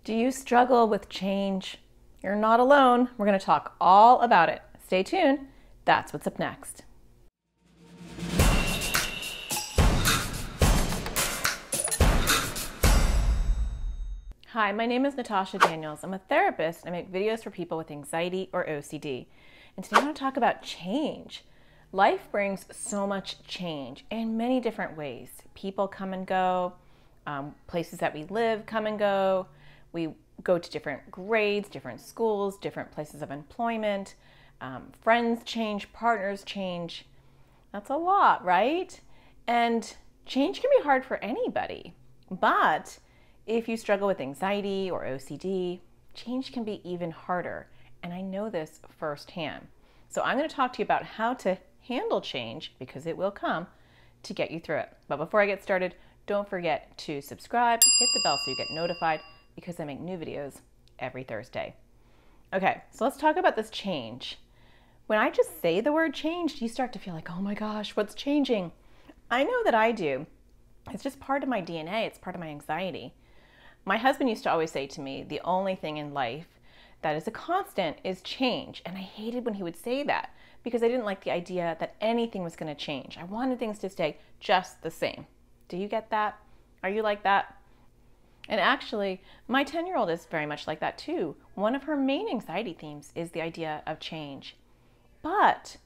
Do you struggle with change? You're not alone. We're going to talk all about it. Stay tuned. That's what's up next. Hi, my name is Natasha Daniels. I'm a therapist. I make videos for people with anxiety or OCD. And today I want to talk about change. Life brings so much change in many different ways. People come and go. Places that we live come and go. We go to different grades, different schools, different places of employment. Friends change, partners change. That's a lot, right? And change can be hard for anybody. But if you struggle with anxiety or OCD, change can be even harder. And I know this firsthand. So I'm going to talk to you about how to handle change, because it will come, to get you through it. But before I get started, don't forget to subscribe, hit the bell so you get notified, because I make new videos every Thursday. Okay, so let's talk about this change. When I just say the word change, you start to feel like, oh my gosh, what's changing? I know that I do. It's just part of my DNA. It's part of my anxiety. My husband used to always say to me, the only thing in life that is a constant is change. And I hated when he would say that because I didn't like the idea that anything was going to change. I wanted things to stay just the same. Do you get that? Are you like that? And actually, my 10-year-old is very much like that too. One of her main anxiety themes is the idea of change. But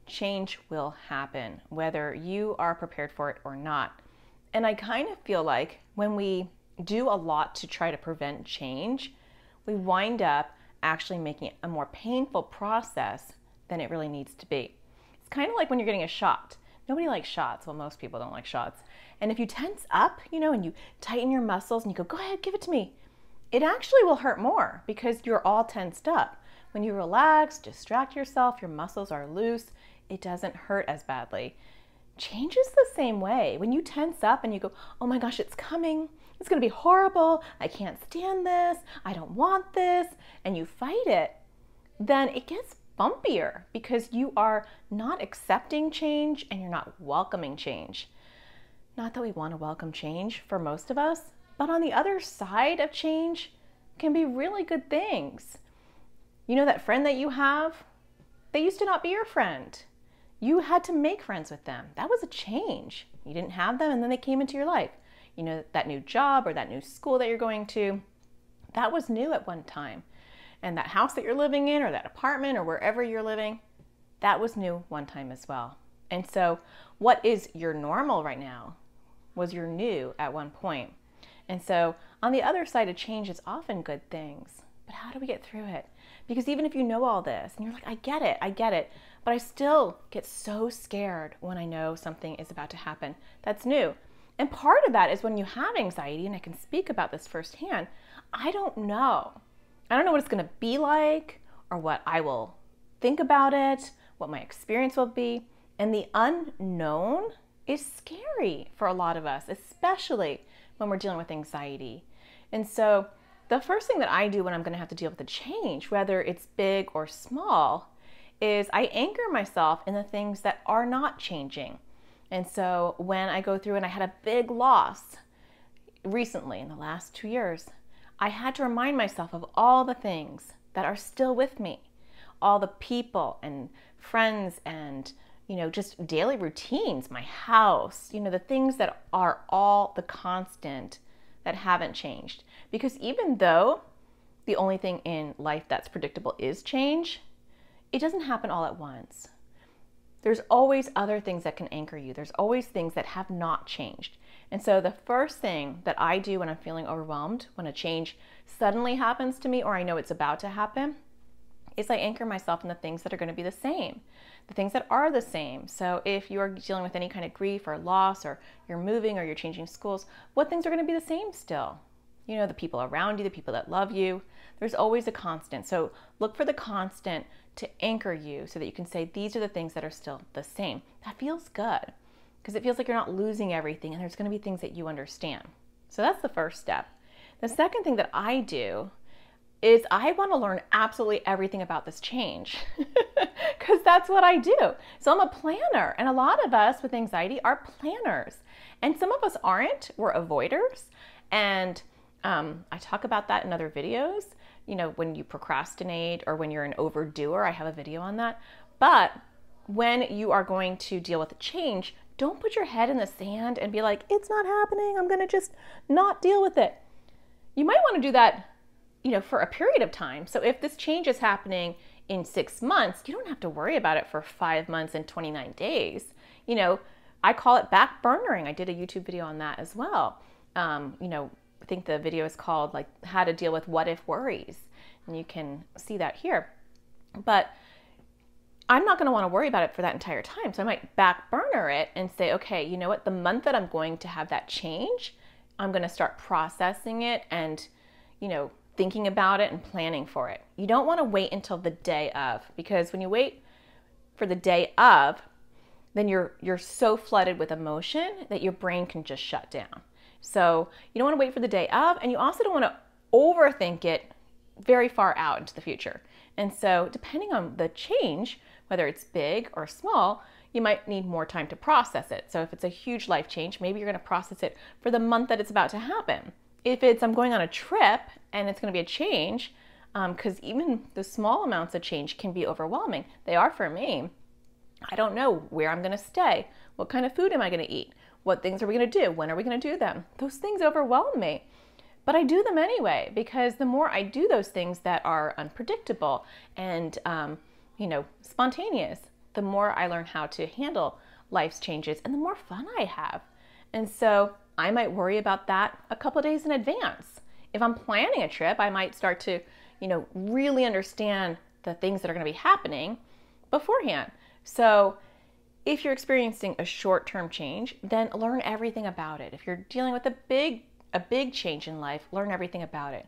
change will happen, whether you are prepared for it or not. And I kind of feel like when we do a lot to try to prevent change, we wind up actually making it a more painful process than it really needs to be. It's kind of like when you're getting a shot. Nobody likes shots. Well, most people don't like shots. And if you tense up, and you tighten your muscles and you go ahead, give it to me, it actually will hurt more because you're all tensed up. When you relax, distract yourself, your muscles are loose, it doesn't hurt as badly. Change is the same way. When you tense up and you go, oh my gosh, it's coming, it's going to be horrible, I can't stand this, I don't want this, and you fight it, then it gets bumpier because you are not accepting change and you're not welcoming change. Not that we want to welcome change for most of us, but on the other side of change can be really good things. You know that friend that you have? They used to not be your friend. You had to make friends with them. That was a change. You didn't have them and then they came into your life. You know, that new job or that new school that you're going to, that was new at one time. And that house that you're living in or that apartment or wherever you're living, that was new one time as well. And so what is your normal right now was your new at one point. And so on the other side of change is often good things. But how do we get through it? Because even if you know all this and you're like, I get it, but I still get so scared when I know something is about to happen that's new. And part of that is when you have anxiety, and I can speak about this firsthand, I don't know what it's going to be like or what I will think about it, what my experience will be. And the unknown is scary for a lot of us, especially when we're dealing with anxiety. And so the first thing that I do when I'm going to have to deal with a change, whether it's big or small, is I anchor myself in the things that are not changing. And so when I go through and I had a big loss recently in the last 2 years, I had to remind myself of all the things that are still with me, all the people and friends and, just daily routines, my house, the things that are all the constant that haven't changed. Because even though the only thing in life that's predictable is change, it doesn't happen all at once. There's always other things that can anchor you. There's always things that have not changed. And so the first thing that I do when I'm feeling overwhelmed, when a change suddenly happens to me or I know it's about to happen, is I anchor myself in the things that are going to be the same, the things that are the same. So if you're dealing with any kind of grief or loss, or you're moving or you're changing schools, what things are going to be the same still? The people around you, the people that love you. There's always a constant. So look for the constant to anchor you so that you can say, these are the things that are still the same. That feels good because it feels like you're not losing everything and there's going to be things that you understand. So that's the first step. The second thing that I do is I want to learn absolutely everything about this change because that's what I do. So I'm a planner, and a lot of us with anxiety are planners, and some of us aren't. We're avoiders, and I talk about that in other videos, when you procrastinate or when you're an overdoer, I have a video on that. But when you are going to deal with a change, don't put your head in the sand and be like, it's not happening, I'm gonna just not deal with it. You might wanna do that, for a period of time. So if this change is happening in 6 months, you don't have to worry about it for 5 months and 29 days. I call it back burnering. I did a YouTube video on that as well. I think the video is called like how to deal with what if worries. And you can see that here. But I'm not going to want to worry about it for that entire time. So I might back burner it and say, okay, you know what? The month that I'm going to have that change, I'm going to start processing it and, thinking about it and planning for it. You don't want to wait until the day of, because when you wait for the day of, then you're so flooded with emotion that your brain can just shut down. So you don't want to wait for the day of, and you also don't want to overthink it very far out into the future. And so depending on the change, whether it's big or small, you might need more time to process it. So if it's a huge life change, maybe you're going to process it for the month that it's about to happen. If it's I'm going on a trip and it's going to be a change, because even the small amounts of change can be overwhelming. They are for me. I don't know where I'm going to stay. What kind of food am I going to eat? What things are we going to do? When are we going to do them? Those things overwhelm me. But I do them anyway, because the more I do those things that are unpredictable and, spontaneous, the more I learn how to handle life's changes and the more fun I have. And so I might worry about that a couple of days in advance. If I'm planning a trip, I might start to, really understand the things that are going to be happening beforehand. So if you're experiencing a short-term change, then learn everything about it. If you're dealing with a big change in life, learn everything about it.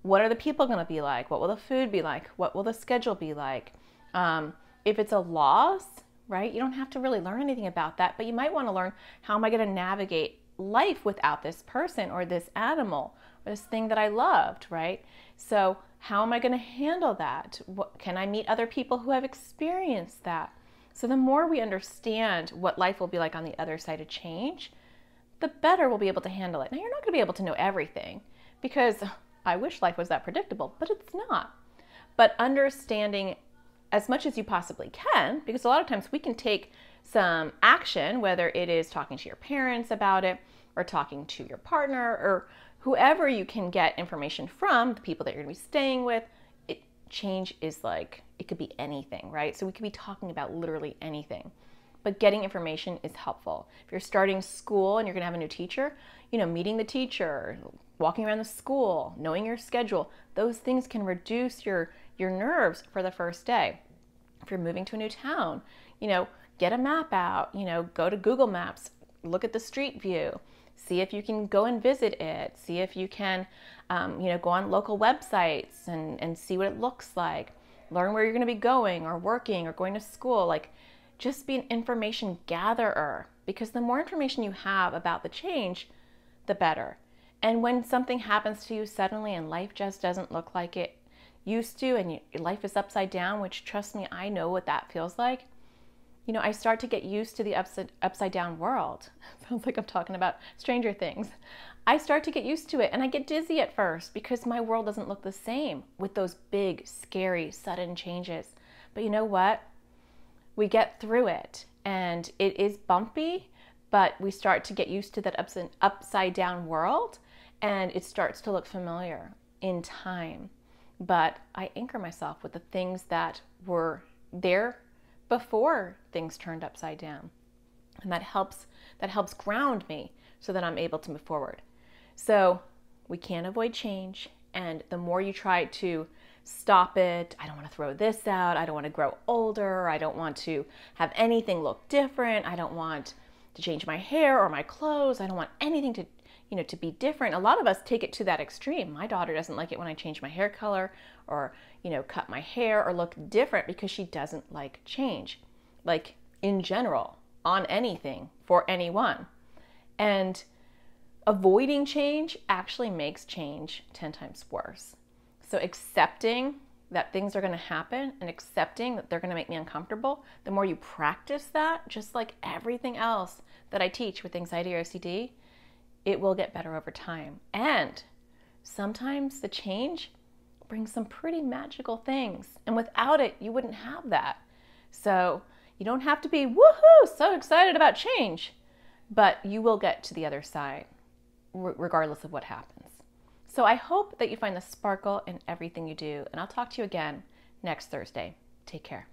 What are the people going to be like? What will the food be like? What will the schedule be like? If it's a loss, right, you don't have to really learn anything about that, but you might want to learn, how am I going to navigate life without this person or this animal or this thing that I loved, right? So how am I going to handle that? Can I meet other people who have experienced that? So the more we understand what life will be like on the other side of change, the better we'll be able to handle it. Now, you're not going to be able to know everything, because I wish life was that predictable, but it's not. But understanding as much as you possibly can, because a lot of times we can take some action, whether it is talking to your parents about it or talking to your partner or whoever you can get information from, the people that you're going to be staying with. Change is like, it could be anything, right? So we could be talking about literally anything, but getting information is helpful. If you're starting school and you're going to have a new teacher, meeting the teacher, walking around the school, knowing your schedule, those things can reduce your nerves for the first day. If you're moving to a new town, get a map out, go to Google Maps, look at the street view, see if you can go and visit it, see if you can, go on local websites and see what it looks like, learn where you're going to be going or working or going to school. Like, just be an information gatherer, because the more information you have about the change, the better. And when something happens to you suddenly and life just doesn't look like it used to, and your life is upside down, which, trust me, I know what that feels like. I start to get used to the upside down world. Sounds like I'm talking about Stranger Things. I start to get used to it, and I get dizzy at first because my world doesn't look the same with those big, scary, sudden changes. But you know what? We get through it, and it is bumpy, but we start to get used to that upside down world, and it starts to look familiar in time. But I anchor myself with the things that were there before things turned upside down. And that helps ground me so that I'm able to move forward. So we can't avoid change. And the more you try to stop it, I don't want to throw this out, I don't want to grow older, I don't want to have anything look different, I don't want to change my hair or my clothes, I don't want anything to be different. A lot of us take it to that extreme. My daughter doesn't like it when I change my hair color or, cut my hair or look different, because she doesn't like change, like in general, on anything, for anyone. And avoiding change actually makes change 10 times worse. So accepting that things are going to happen and accepting that they're going to make me uncomfortable, the more you practice that, just like everything else that I teach with anxiety or OCD, it will get better over time. And sometimes the change brings some pretty magical things. And without it, you wouldn't have that. So you don't have to be, woohoo, so excited about change, but you will get to the other side, regardless of what happens. So I hope that you find the sparkle in everything you do, and I'll talk to you again next Thursday. Take care.